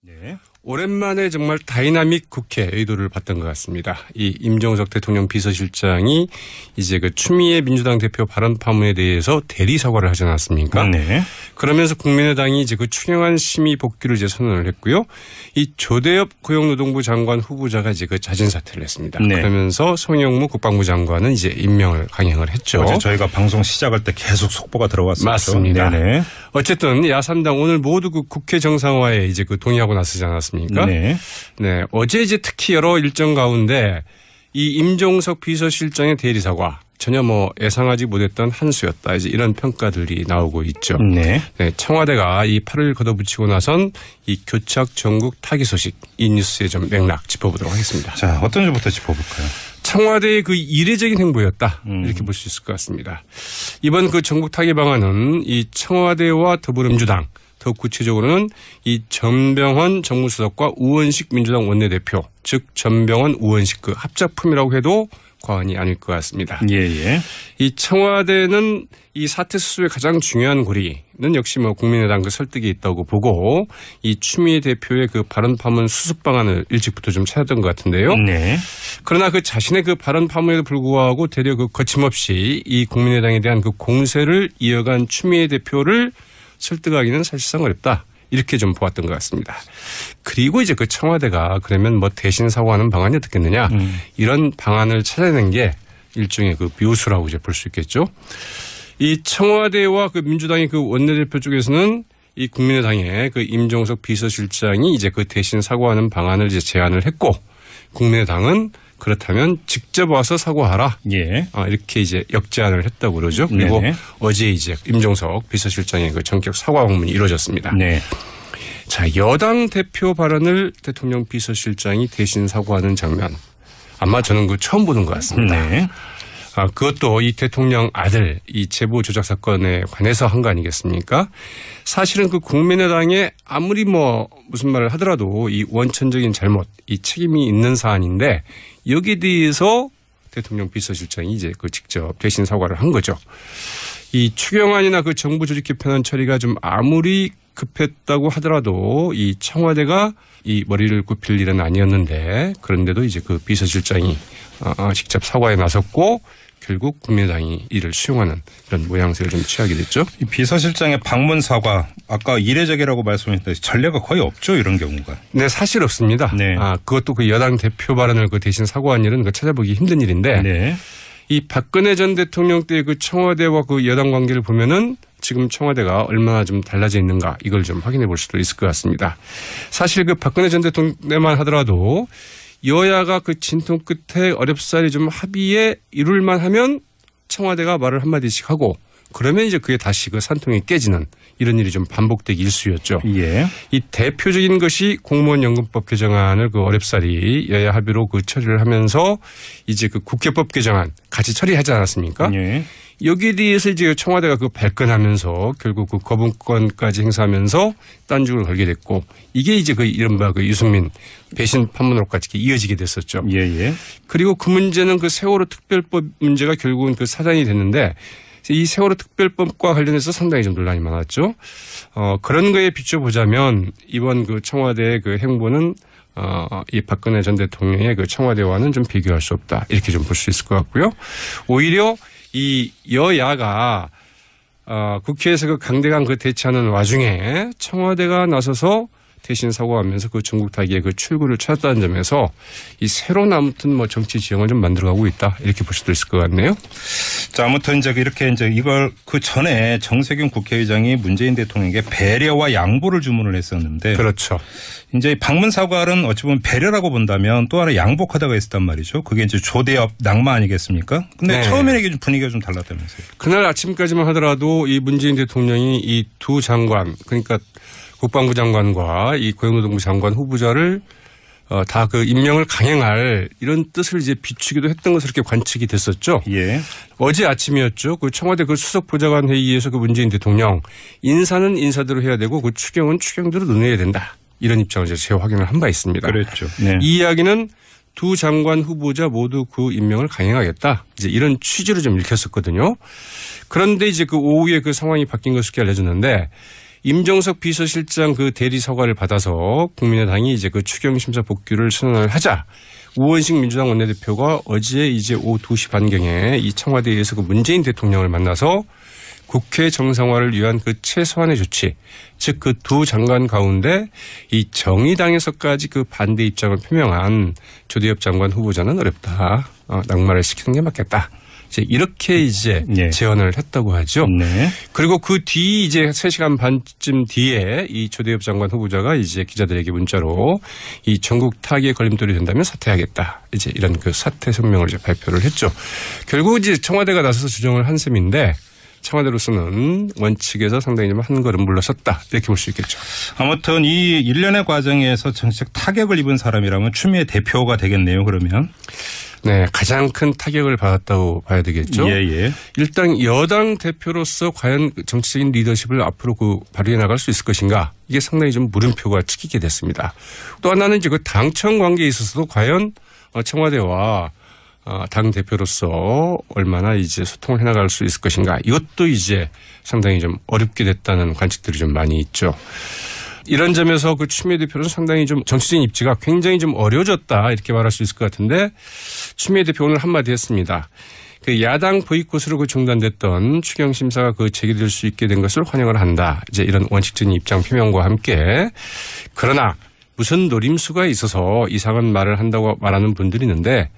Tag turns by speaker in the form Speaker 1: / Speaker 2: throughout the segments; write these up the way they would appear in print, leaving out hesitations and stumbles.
Speaker 1: 네.
Speaker 2: 오랜만에 정말 다이나믹 국회 의도를 봤던 것 같습니다. 이 임종석 대통령 비서실장이 이제 그 추미애 민주당 대표 발언 파문에 대해서 대리 사과를 하지 않았습니까?
Speaker 1: 네.
Speaker 2: 그러면서 국민의당이 이제 그 추경안 심의 복귀를 이제 선언을 했고요. 이 조대엽 고용노동부 장관 후보자가 이제 그 자진 사퇴를 했습니다.
Speaker 1: 네.
Speaker 2: 그러면서 송영무 국방부 장관은 이제 임명을 강행을 했죠.
Speaker 1: 어제 저희가 방송 시작할 때 계속 속보가 들어왔었죠.
Speaker 2: 맞습니다.
Speaker 1: 네네.
Speaker 2: 어쨌든 야3당 오늘 모두 그 국회 정상화에 이제 그 동의하고 나서지 않았습니까?
Speaker 1: 네.
Speaker 2: 네. 어제 이제 특히 여러 일정 가운데 이 임종석 비서실장의 대리 사과 전혀 뭐 예상하지 못했던 한 수였다. 이제 이런 평가들이 나오고 있죠.
Speaker 1: 네.
Speaker 2: 네. 청와대가 이 팔을 걷어붙이고 나선 이 교착 전국 타기 소식 이 뉴스의 좀 맥락 짚어보도록 하겠습니다.
Speaker 1: 자, 어떤 점부터 짚어볼까요?
Speaker 2: 청와대의 그 이례적인 행보였다. 이렇게 볼 수 있을 것 같습니다. 이번 그 전국 타기 방안은 이 청와대와 더불어민주당 더 구체적으로는 이 전병헌 정무수석과 우원식 민주당 원내대표 즉 전병헌 우원식 그 합작품이라고 해도 과언이 아닐 것 같습니다.
Speaker 1: 예.
Speaker 2: 이 청와대는 이 사태 수습의 가장 중요한 고리는 역시 뭐 국민의당 그 설득이 있다고 보고 이 추미애 대표의 그 발언 파문 수습 방안을 일찍부터 좀 찾았던 것 같은데요.
Speaker 1: 네.
Speaker 2: 그러나 그 자신의 그 발언 파문에도 불구하고 되려 그 거침없이 이 국민의당에 대한 그 공세를 이어간 추미애 대표를 설득하기는 사실상 어렵다. 이렇게 좀 보았던 것 같습니다. 그리고 이제 그 청와대가 그러면 뭐 대신 사과하는 방안이 어떻겠느냐. 이런 방안을 찾아낸 게 일종의 그 묘수라고 이제 볼 수 있겠죠. 이 청와대와 그 민주당의 그 원내대표 쪽에서는 이 국민의당의 그 임종석 비서실장이 이제 그 대신 사과하는 방안을 이제 제안을 했고 국민의당은 그렇다면 직접 와서 사과하라.
Speaker 1: 예.
Speaker 2: 이렇게 이제 역제안을 했다고 그러죠. 그리고
Speaker 1: 네네.
Speaker 2: 어제 이제 임종석 비서실장의 그 전격 사과 방문이 이루어졌습니다.
Speaker 1: 네.
Speaker 2: 자, 여당 대표 발언을 대통령 비서실장이 대신 사과하는 장면. 아마 저는 그 처음 보는 것 같습니다.
Speaker 1: 네.
Speaker 2: 그것도 이 대통령 아들 이 제보 조작 사건에 관해서 한 거 아니겠습니까? 사실은 그 국민의당에 아무리 뭐 무슨 말을 하더라도 이 원천적인 잘못, 이 책임이 있는 사안인데 여기에 대해서 대통령 비서실장이 이제 그 직접 대신 사과를 한 거죠. 이 추경안이나 그 정부 조직 개편안 처리가 좀 아무리 급했다고 하더라도 이 청와대가 이 머리를 굽힐 일은 아니었는데 그런데도 이제 그 비서실장이 직접 사과에 나섰고 결국 국민의당이 이를 수용하는 그런 모양새를 좀 취하게 됐죠.
Speaker 1: 이 비서실장의 방문 사과 아까 이례적이라고 말씀하셨는데 전례가 거의 없죠. 이런 경우가.
Speaker 2: 네. 사실 없습니다.
Speaker 1: 네.
Speaker 2: 그것도 그 여당 대표 발언을 그 대신 사과한 일은 그 찾아보기 힘든 일인데
Speaker 1: 네.
Speaker 2: 이 박근혜 전 대통령 때 그 청와대와 그 여당 관계를 보면은 지금 청와대가 얼마나 좀 달라져 있는가 이걸 좀 확인해 볼 수도 있을 것 같습니다. 사실 그 박근혜 전 대통령만 하더라도 여야가 그 진통 끝에 어렵사리 좀 합의에 이룰만 하면 청와대가 말을 한마디씩 하고 그러면 이제 그게 다시 그 산통이 깨지는 이런 일이 좀 반복되기 일쑤였죠.
Speaker 1: 예.
Speaker 2: 이 대표적인 것이 공무원연금법 개정안을 그 어렵사리 여야 합의로 그 처리를 하면서 이제 그 국회법 개정안 같이 처리하지 않았습니까?
Speaker 1: 예.
Speaker 2: 여기에 대해서 이제 청와대가 그 발끈하면서 결국 그 거부권까지 행사하면서 딴죽을 걸게 됐고 이게 이제 그 이른바 그 유승민 배신 판문으로까지 이어지게 됐었죠.
Speaker 1: 예.
Speaker 2: 그리고 그 문제는 그 세월호 특별법 문제가 결국은 그 사단이 됐는데 이 세월호 특별법과 관련해서 상당히 좀 논란이 많았죠. 그런 거에 비춰보자면 이번 그 청와대의 그 행보는 이 박근혜 전 대통령의 그 청와대와는 좀 비교할 수 없다. 이렇게 좀 볼 수 있을 것 같고요. 오히려 이 여야가 국회에서 그 강대강 그 대치하는 와중에 청와대가 나서서 대신 사과하면서 그 전국 타기의 그 출구를 찾았다는 점에서 이 새로운 아무튼 뭐 정치 지형을 좀 만들어가고 있다 이렇게 볼 수도 있을 것 같네요.
Speaker 1: 자, 아무튼 이제 이렇게 이제 이걸 그 전에 정세균 국회의장이 문재인 대통령에게 배려와 양보를 주문을 했었는데.
Speaker 2: 그렇죠.
Speaker 1: 이제 방문 사과는 어찌 보면 배려라고 본다면 또 하나 양보하다가 있었단 말이죠. 그게 이제 조대엽 낙마 아니겠습니까? 근데
Speaker 2: 네.
Speaker 1: 처음에는 이게 좀 분위기가 좀 달랐다면서요.
Speaker 2: 그날 아침까지만 하더라도 이 문재인 대통령이 이 두 장관 그러니까 국방부 장관과 이 고용노동부 장관 후보자를 다 그 임명을 강행할 이런 뜻을 이제 비추기도 했던 것으로 이렇게 관측이 됐었죠.
Speaker 1: 예.
Speaker 2: 어제 아침이었죠. 그 청와대 그 수석 보좌관 회의에서 그 문재인 대통령 인사는 인사대로 해야 되고 그 추경은 추경대로 논의해야 된다. 이런 입장을 제가 확인을 한 바 있습니다.
Speaker 1: 그랬죠. 네.
Speaker 2: 이 이야기는 두 장관 후보자 모두 그 임명을 강행하겠다. 이제 이런 취지로 좀 읽혔었거든요. 그런데 이제 그 오후에 그 상황이 바뀐 것으로 알려졌는데 임종석 비서실장 그 대리 서가를 받아서 국민의당이 이제 그 추경심사 복귀를 선언을 하자 우원식 민주당 원내대표가 어제 이제 오후 2시 반경에 이 청와대에서 그 문재인 대통령을 만나서 국회 정상화를 위한 그 최소한의 조치, 즉 그 두 장관 가운데 이 정의당에서까지 그 반대 입장을 표명한 조대엽 장관 후보자는 어렵다. 낙마를 시키는 게 맞겠다. 이렇게 이제
Speaker 1: 네.
Speaker 2: 제언을 했다고 하죠.
Speaker 1: 네.
Speaker 2: 그리고 그 뒤 이제 3시간 반쯤 뒤에 이 조대엽 장관 후보자가 이제 기자들에게 문자로 이 전국 타기에 걸림돌이 된다면 사퇴하겠다. 이제 이런 그 사퇴 성명을 이제 발표를 했죠. 결국 이제 청와대가 나서서 주정을 한 셈인데 청와대로서는 원칙에서 상당히 좀 한 걸음 물러섰다. 이렇게 볼 수 있겠죠.
Speaker 1: 아무튼 이 일련의 과정에서 정치적 타격을 입은 사람이라면 추미애 대표가 되겠네요. 그러면.
Speaker 2: 네, 가장 큰 타격을 받았다고 봐야 되겠죠.
Speaker 1: 예.
Speaker 2: 일단 여당 대표로서 과연 정치적인 리더십을 앞으로 그 발휘해 나갈 수 있을 것인가 이게 상당히 좀 물음표가 찍히게 됐습니다. 또 하나는 이제 그 당청 관계에 있어서도 과연 청와대와 당 대표로서 얼마나 이제 소통을 해 나갈 수 있을 것인가 이것도 이제 상당히 좀 어렵게 됐다는 관측들이 좀 많이 있죠. 이런 점에서 그 추미애 대표는 상당히 좀 정치적인 입지가 굉장히 좀 어려워졌다 이렇게 말할 수 있을 것 같은데 추미애 대표 오늘 한마디 했습니다. 그 야당 보이콧으로 그 중단됐던 추경심사가 그 재개될 수 있게 된 것을 환영을 한다. 이제 이런 원칙적인 입장 표명과 함께 그러나 무슨 노림수가 있어서 이상한 말을 한다고 말하는 분들이 있는데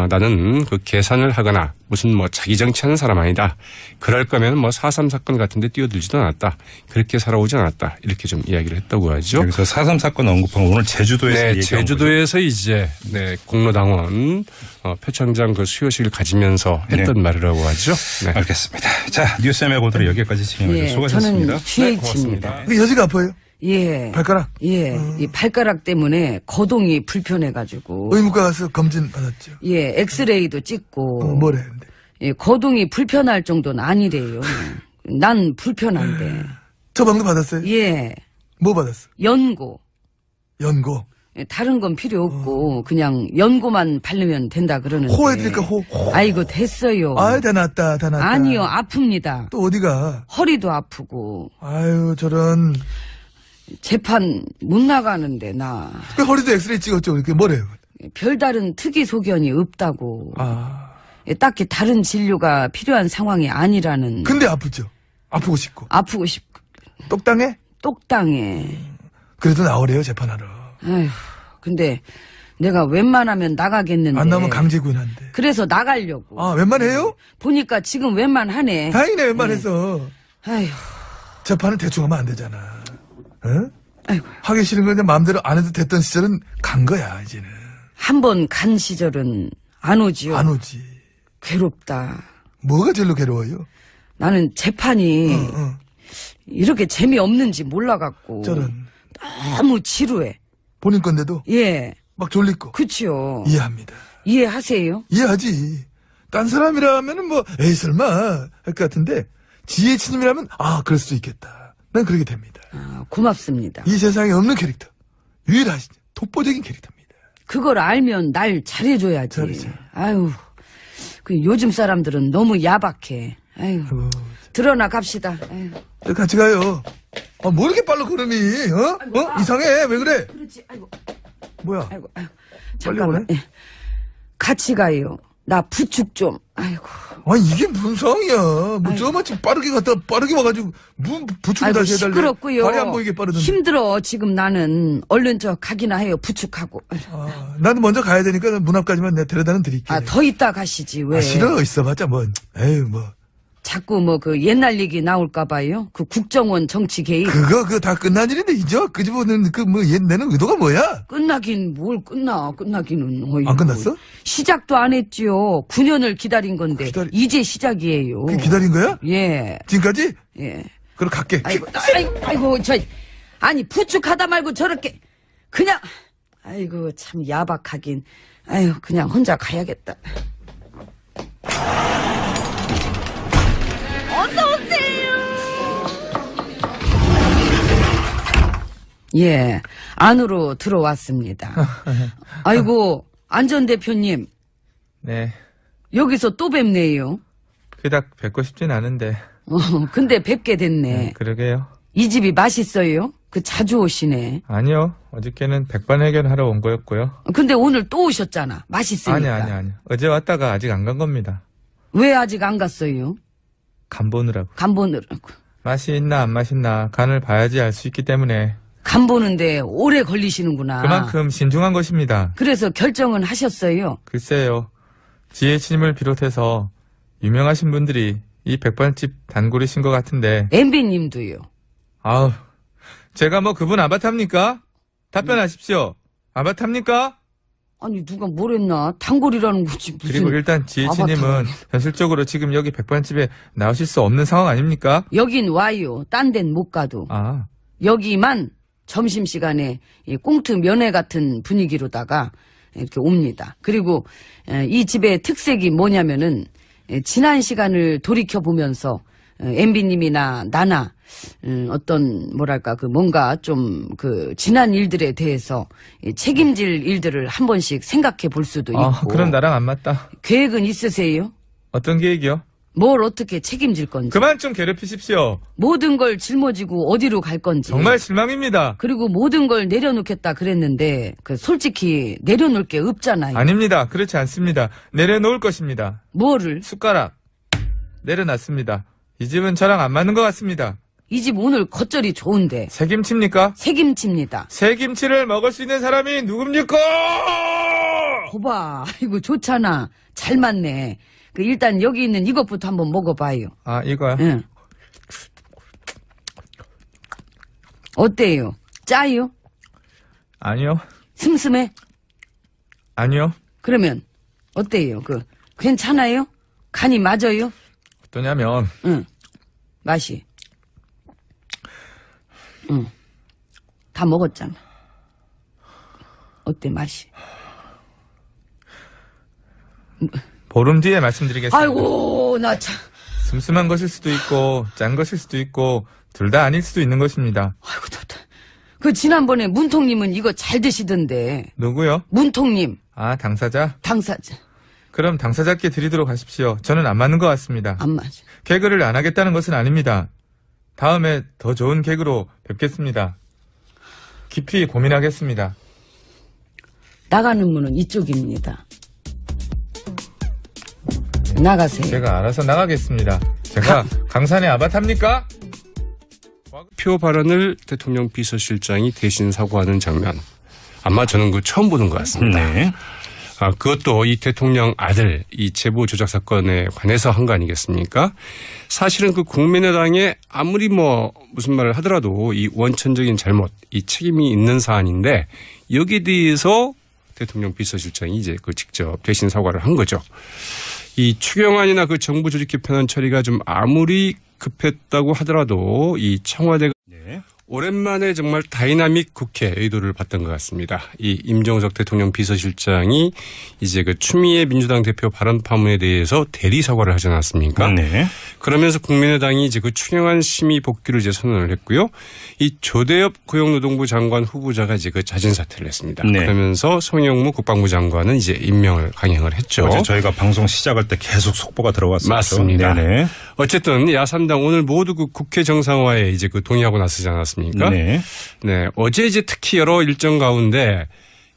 Speaker 2: 나는 그 계산을 하거나 무슨 뭐 자기 정치하는 사람 아니다. 그럴 거면 뭐 4.3 사건 같은 데 뛰어들지도 않았다. 그렇게 살아오지 않았다. 이렇게 좀 이야기를 했다고 하죠.
Speaker 1: 여기서 4.3 사건 언급한 오늘 제주도에서
Speaker 2: 네,
Speaker 1: 얘기한
Speaker 2: 제주도에서 이제 공로당원 표창장 그 수여식을 가지면서 했던 말이라고 하죠. 네.
Speaker 1: 알겠습니다. 자, 뉴스 헤매 보도록 여기까지 진행하죠. 수고하셨습니다.
Speaker 3: 저는 GH입니다.
Speaker 4: 여지가 아파요?
Speaker 3: 예.
Speaker 4: 발가락?
Speaker 3: 예. 이 발가락 때문에 거동이 불편해가지고.
Speaker 4: 의무과 가서 검진 받았죠.
Speaker 3: 예. 엑스레이도 찍고.
Speaker 4: 뭐래, 근데.
Speaker 3: 예. 거동이 불편할 정도는 아니래요. 난 불편한데.
Speaker 4: 처방도 받았어요?
Speaker 3: 예.
Speaker 4: 뭐 받았어?
Speaker 3: 연고.
Speaker 4: 연고.
Speaker 3: 예, 다른 건 필요 없고 그냥 연고만 바르면 된다 그러는데.
Speaker 4: 호 해드릴까, 호?
Speaker 3: 아이고 됐어요.
Speaker 4: 아이, 다 낫다.
Speaker 3: 아니요. 아픕니다.
Speaker 4: 또 어디가?
Speaker 3: 허리도 아프고.
Speaker 4: 아유, 저런.
Speaker 3: 재판 못 나가는데 나.
Speaker 4: 그 허리도 엑스레이 찍었죠. 이렇게 뭐래요?
Speaker 3: 별다른 특이 소견이 없다고.
Speaker 4: 아.
Speaker 3: 예, 딱히 다른 진료가 필요한 상황이 아니라는.
Speaker 4: 근데 아프죠? 아프고 싶고.
Speaker 3: 아프고 싶고.
Speaker 4: 똑당해?
Speaker 3: 똑당해.
Speaker 4: 그래도 나오래요, 재판하러.
Speaker 3: 아휴, 근데 내가 웬만하면 나가겠는데.
Speaker 4: 안 나오면 강제구인한데.
Speaker 3: 그래서 나가려고.
Speaker 4: 아, 웬만해요?
Speaker 3: 보니까 지금 웬만하네.
Speaker 4: 다행이네, 웬만해서.
Speaker 3: 아휴,
Speaker 4: 재판은 대충 하면 안 되잖아. 응?
Speaker 3: 아이고.
Speaker 4: 하기 싫은 거 그냥 마음대로 안 해도 됐던 시절은 간 거야, 이제는.
Speaker 3: 한 번 간 시절은 안 오지요.
Speaker 4: 안 오지.
Speaker 3: 괴롭다.
Speaker 4: 뭐가 제일로 괴로워요?
Speaker 3: 나는 재판이
Speaker 4: 응.
Speaker 3: 이렇게 재미없는지 몰라갖고.
Speaker 4: 저런.
Speaker 3: 너무 지루해.
Speaker 4: 본인 건데도
Speaker 3: 예.
Speaker 4: 막 졸리고.
Speaker 3: 그치요.
Speaker 4: 이해합니다.
Speaker 3: 이해하세요?
Speaker 4: 이해하지. 딴 사람이라면은 뭐, 에이, 설마, 할 것 같은데, 지혜치님이라면, 아, 그럴 수도 있겠다. 난 그렇게 됩니다.
Speaker 3: 아, 고맙습니다.
Speaker 4: 이 세상에 없는 캐릭터. 유일하신, 독보적인 캐릭터입니다.
Speaker 3: 그걸 알면 날 잘해줘야지.
Speaker 4: 잘해줘.
Speaker 3: 아유, 그 요즘 사람들은 너무 야박해. 아유,
Speaker 4: 아이고,
Speaker 3: 드러나 갑시다. 아유.
Speaker 4: 같이 가요. 아, 뭐 이렇게 빨라, 걸음이, 어?
Speaker 3: 아이고,
Speaker 4: 어? 이상해, 왜 그래?
Speaker 3: 그렇지. 아이고,
Speaker 4: 뭐야?
Speaker 3: 아이고, 아이고.
Speaker 4: 빨리
Speaker 3: 잠깐만.
Speaker 4: 오네?
Speaker 3: 예. 같이 가요. 나 부축 좀. 아이고.
Speaker 4: 아, 이게 무슨 상황이야. 뭐, 저마치 빠르게 갔다, 빠르게 와가지고, 무슨 부축을
Speaker 3: 아이고,
Speaker 4: 다시 해달래.
Speaker 3: 시끄럽고요.
Speaker 4: 발이 안 보이게 빠르던데.
Speaker 3: 힘들어. 지금 나는 얼른 저 가기나 해요. 부축하고.
Speaker 4: 아, 나도 먼저 가야 되니까 문 앞까지만 내가 데려다는 드릴게.
Speaker 3: 아, 더 있다 가시지. 왜?
Speaker 4: 아, 싫어. 있어봤자 뭐, 에휴, 뭐.
Speaker 3: 자꾸 뭐 그 옛날 얘기 나올까봐요. 그 국정원 정치 개입.
Speaker 4: 그거 다 끝난 일인데, 이제 끄집어내는 내는 의도가 뭐야?
Speaker 3: 끝나긴 뭘 끝나기는. 어이구.
Speaker 4: 안 끝났어?
Speaker 3: 시작도 안 했지요. 9년을 기다린 건데 이제 시작이에요.
Speaker 4: 그 기다린 거야?
Speaker 3: 예.
Speaker 4: 지금까지?
Speaker 3: 예.
Speaker 4: 그럼 갈게.
Speaker 3: 아이고 아니 부축하다 말고 저렇게 그냥 아이고 참 야박하긴. 아유 그냥 혼자 가야겠다. 어서 오세요. 예, 안으로 들어왔습니다. 아이고 안 전 대표님
Speaker 5: 네.
Speaker 3: 여기서 또 뵙네요.
Speaker 5: 그닥 뵙고 싶진 않은데.
Speaker 3: 근데 뵙게 됐네.
Speaker 5: 그러게요.
Speaker 3: 이 집이 맛있어요? 그 자주 오시네.
Speaker 4: 아니요. 어저께는 백반회견하러 온 거였고요.
Speaker 3: 근데 오늘 또 오셨잖아. 맛있으니까.
Speaker 4: 아니. 어제 왔다가 아직 안 간 겁니다.
Speaker 3: 왜 아직 안 갔어요?
Speaker 4: 간 보느라고.
Speaker 3: 간 보느라고.
Speaker 4: 맛이 있나 안 맛있나 간을 봐야지 알 수 있기 때문에
Speaker 3: 간 보는데 오래 걸리시는구나.
Speaker 4: 그만큼 신중한 것입니다.
Speaker 3: 그래서 결정은 하셨어요?
Speaker 4: 글쎄요. 지혜진님을 비롯해서 유명하신 분들이 이 백반집 단골이신 것 같은데
Speaker 3: MB님도요.
Speaker 4: 아우 제가 뭐 그분 아바타입니까? 답변하십시오. 아바타입니까?
Speaker 3: 아니 누가 뭘 했나? 단골이라는 거지 무슨.
Speaker 4: 그리고 일단 지혜진님은 현실적으로 지금 여기 백반집에 나오실 수 없는 상황 아닙니까?
Speaker 3: 여긴 와요. 딴 데는 못 가도.
Speaker 4: 아
Speaker 3: 여기만 점심시간에 이 꽁트 면회 같은 분위기로다가 이렇게 옵니다. 그리고 이 집의 특색이 뭐냐면은 지난 시간을 돌이켜보면서 MB님이나 나나 어떤 뭐랄까 그 뭔가 좀 그 지난 일들에 대해서 책임질 일들을 한 번씩 생각해 볼 수도 있고.
Speaker 4: 그럼 나랑 안 맞다.
Speaker 3: 계획은 있으세요?
Speaker 4: 어떤 계획이요?
Speaker 3: 뭘 어떻게 책임질 건지.
Speaker 4: 그만 좀 괴롭히십시오.
Speaker 3: 모든 걸 짊어지고 어디로 갈 건지.
Speaker 4: 정말 실망입니다.
Speaker 3: 그리고 모든 걸 내려놓겠다 그랬는데 그 솔직히 내려놓을 게 없잖아요.
Speaker 4: 아닙니다. 그렇지 않습니다. 내려놓을 것입니다.
Speaker 3: 뭐를?
Speaker 4: 숟가락 내려놨습니다. 이 집은 저랑 안 맞는 것 같습니다.
Speaker 3: 이 집 오늘 겉절이 좋은데.
Speaker 4: 새김치입니까?
Speaker 3: 새김치입니다.
Speaker 4: 새김치를 먹을 수 있는 사람이 누굽니까?
Speaker 3: 거봐. 이거 좋잖아. 잘 맞네. 그 일단 여기 있는 이것부터 한번 먹어봐요.
Speaker 4: 아 이거요?
Speaker 3: 응. 어때요? 짜요?
Speaker 4: 아니요.
Speaker 3: 슴슴해?
Speaker 4: 아니요.
Speaker 3: 그러면 어때요? 그 괜찮아요? 간이 맞아요?
Speaker 4: 어떠냐면
Speaker 3: 응. 맛이. 응. 다 먹었잖아. 어때 맛이?
Speaker 4: 보름 뒤에 말씀드리겠습니다.
Speaker 3: 아이고 나 참.
Speaker 4: 슴슴한 것일 수도 있고 짠 것일 수도 있고 둘 다 아닐 수도 있는 것입니다.
Speaker 3: 아이고 좋다. 그 지난번에 문통님은 이거 잘 드시던데.
Speaker 4: 누구요?
Speaker 3: 문통님.
Speaker 4: 아 당사자?
Speaker 3: 당사자.
Speaker 4: 그럼 당사자께 드리도록 하십시오. 저는 안 맞는 것 같습니다.
Speaker 3: 안 맞아.
Speaker 4: 개그를 안 하겠다는 것은 아닙니다. 다음에 더 좋은 개그로 뵙겠습니다. 깊이 고민하겠습니다.
Speaker 3: 나가는 문은 이쪽입니다. 나가세요.
Speaker 4: 제가 알아서 나가겠습니다. 제가 강산의 아바타입니까?
Speaker 2: 표 발언을 대통령 비서실장이 대신 사과하는 장면. 아마 저는 그 처음 보는 것 같습니다.
Speaker 1: 네.
Speaker 2: 그것도 이 대통령 아들 이 제보 조작 사건에 관해서 한 거 아니겠습니까? 사실은 그 국민의당에 아무리 뭐 무슨 말을 하더라도 이 원천적인 잘못, 이 책임이 있는 사안인데 여기에 대해서 대통령 비서실장이 이제 그 직접 대신 사과를 한 거죠. 이 추경안이나 그 정부 조직 개편안 처리가 좀 아무리 급했다고 하더라도 이 청와대가
Speaker 1: 네.
Speaker 2: 오랜만에 정말 다이나믹 국회 의도를 봤던 것 같습니다. 이 임종석 대통령 비서실장이 이제 그 추미애 민주당 대표 발언 파문에 대해서 대리 사과를 하지 않았습니까?
Speaker 1: 네.
Speaker 2: 그러면서 국민의당이 이제 그 추경안 심의 복귀를 이제 선언을 했고요. 이 조대엽 고용노동부 장관 후보자가 이제 그 자진 사퇴를 했습니다.
Speaker 1: 네.
Speaker 2: 그러면서 송영무 국방부 장관은 이제 임명을 강행을 했죠.
Speaker 1: 어제 저희가 방송 시작할 때 계속 속보가 들어왔었죠.
Speaker 2: 맞습니다.
Speaker 1: 네네.
Speaker 2: 어쨌든 야삼당 오늘 모두 그 국회 정상화에 이제 그 동의하고 나서지 않았습니까?
Speaker 1: 네.
Speaker 2: 네. 어제 이제 특히 여러 일정 가운데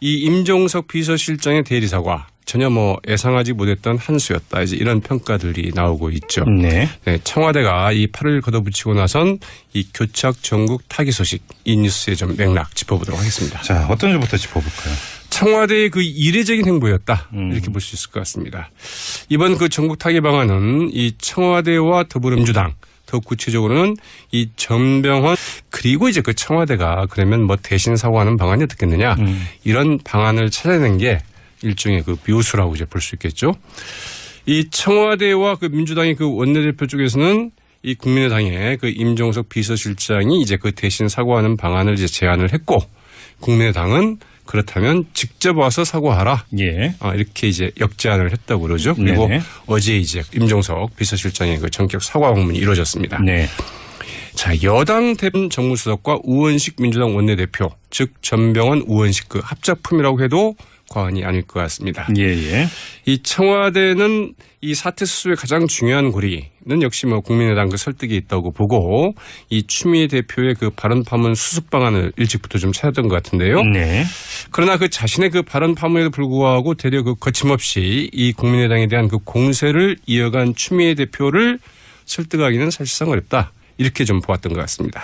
Speaker 2: 이 임종석 비서실장의 대리 사과 전혀 뭐 예상하지 못했던 한 수였다. 이제 이런 평가들이 나오고 있죠.
Speaker 1: 네.
Speaker 2: 네, 청와대가 이 팔을 걷어붙이고 나선 이 교착 전국 타기 소식 이 뉴스의 좀 맥락 짚어보도록 하겠습니다.
Speaker 1: 자, 어떤 점부터 짚어볼까요?
Speaker 2: 청와대의 그 이례적인 행보였다. 이렇게 볼 수 있을 것 같습니다. 이번 그 전국 타기 방안은 이 청와대와 더불어민주당 더 구체적으로는 이 전병헌 그리고 이제 그 청와대가 그러면 뭐 대신 사과하는 방안이 어떻겠느냐 이런 방안을 찾아낸 게 일종의 그 묘수라고 이제 볼 수 있겠죠. 이 청와대와 그 민주당의 그 원내대표 쪽에서는 이 국민의당의 그 임종석 비서실장이 이제 그 대신 사과하는 방안을 이제 제안을 했고 국민의당은 그렇다면 직접 와서 사과하라.
Speaker 1: 예.
Speaker 2: 이렇게 이제 역제안을 했다고 그러죠. 그리고
Speaker 1: 네네.
Speaker 2: 어제 이제 임종석 비서실장의 그 전격 사과 방문이 이루어졌습니다.
Speaker 1: 네.
Speaker 2: 자, 여당 대변 정무수석과 우원식 민주당 원내대표, 즉 전병헌 우원식 그 합작품이라고 해도 과언이 아닐 것 같습니다.
Speaker 1: 예.
Speaker 2: 이 청와대는 이 사퇴 수습의 가장 중요한 고리는 역시 뭐 국민의당 그 설득이 있다고 보고 이 추미애 대표의 그 발언 파문 수습 방안을 일찍부터 좀 찾았던 것 같은데요.
Speaker 1: 네.
Speaker 2: 그러나 그 자신의 그 발언 파문에도 불구하고 되려 그 거침없이 이 국민의당에 대한 그 공세를 이어간 추미애 대표를 설득하기는 사실상 어렵다. 이렇게 좀 보았던 것 같습니다.